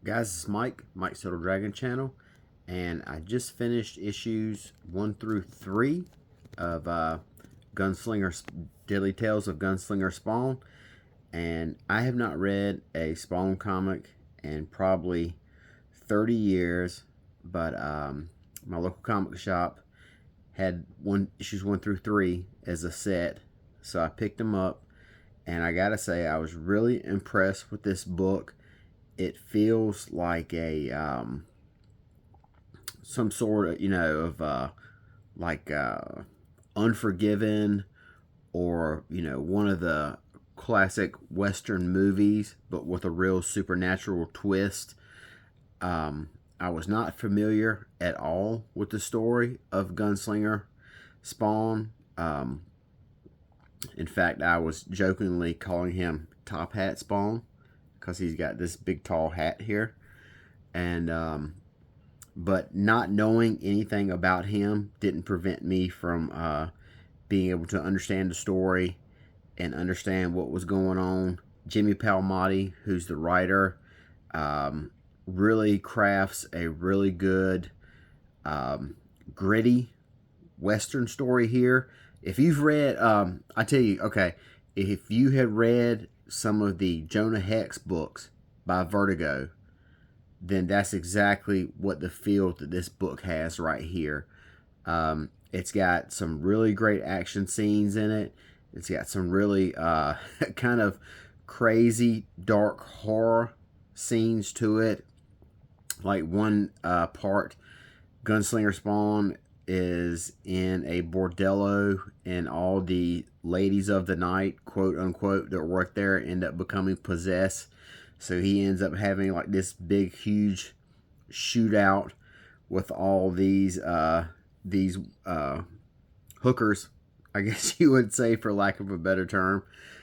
Guys, it's Mike's Little Dragon Channel, and I just finished issues 1 through 3 of Gunslinger Daily Tales of Gunslinger Spawn, and I have not read a Spawn comic in probably 30 years, but my local comic shop had issues 1 through 3 as a set, so I picked them up, and I gotta say I was really impressed with this book. It feels like a some sort of like Unforgiven, or one of the classic Western movies, but with a real supernatural twist. I was not familiar at all with the story of Gunslinger Spawn. In fact, I was jokingly calling him Top Hat Spawn because he's got this big tall hat here, and but not knowing anything about him didn't prevent me from being able to understand the story and understand what was going on. Jimmy Palmiotti, who's the writer, really crafts a really good gritty Western story here. If you've read, I tell you, okay, if you had read some of the Jonah Hex books by Vertigo, then that's exactly what the feel that this book has right here. It's got some really great action scenes in it. It's got some really kind of crazy dark horror scenes to it. Like one part, Gunslinger Spawn is in a bordello, and all the ladies of the night, quote unquote, that work there end up becoming possessed. So he ends up having like this big, huge shootout with all these hookers, I guess you would say, for lack of a better term.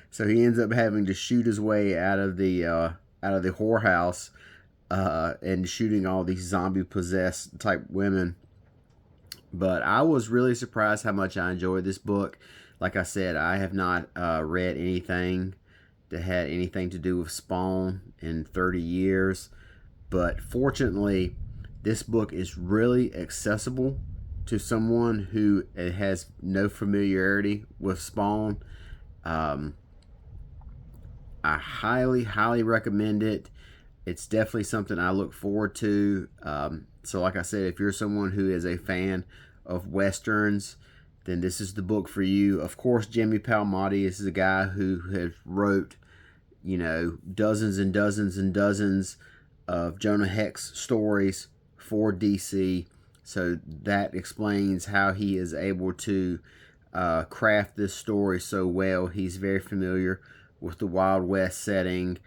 So he ends up having to shoot his way out of the whorehouse, and shooting all these zombie possessed type women. But I was really surprised how much I enjoyed this book. Like I said, I have not read anything that had anything to do with Spawn in 30 years. But fortunately, this book is really accessible to someone who has no familiarity with Spawn. I highly, highly recommend it. It's definitely something I look forward to. So like I said, if you're someone who is a fan of Westerns, then this is the book for you. Of course, Jimmy Palmiotti is a guy who has wrote, dozens and dozens and dozens of Jonah Hex stories for DC. So that explains how he is able to craft this story so well. He's very familiar with the Wild West setting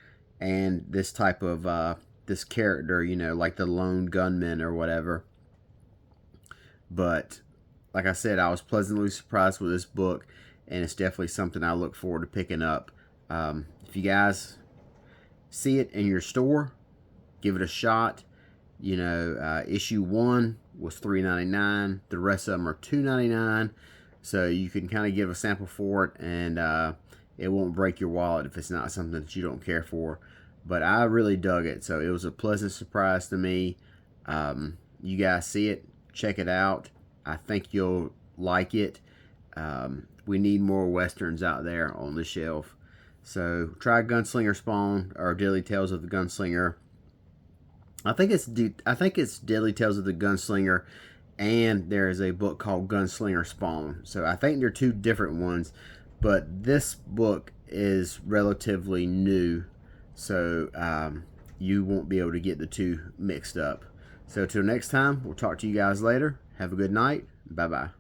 and this type of this character, like the lone gunman or whatever. But like I said, I was pleasantly surprised with this book, and it's definitely something I look forward to picking up. If you guys see it in your store, give it a shot. Issue 1 was $3.99. The rest of them are $2.99. So you can kind of give a sample for it, and it won't break your wallet if it's not something that you don't care for. But I really dug it, so it was a pleasant surprise to me. You guys see it, check it out. I think you'll like it. We need more Westerns out there on the shelf. So try Gunslinger Spawn, or Daily Tales of the Gunslinger. I think it's Daily Tales of the Gunslinger, and there is a book called Gunslinger Spawn. So I think they're two different ones, but this book is relatively new, so you won't be able to get the two mixed up. So till next time, we'll talk to you guys later. Have a good night. Bye bye.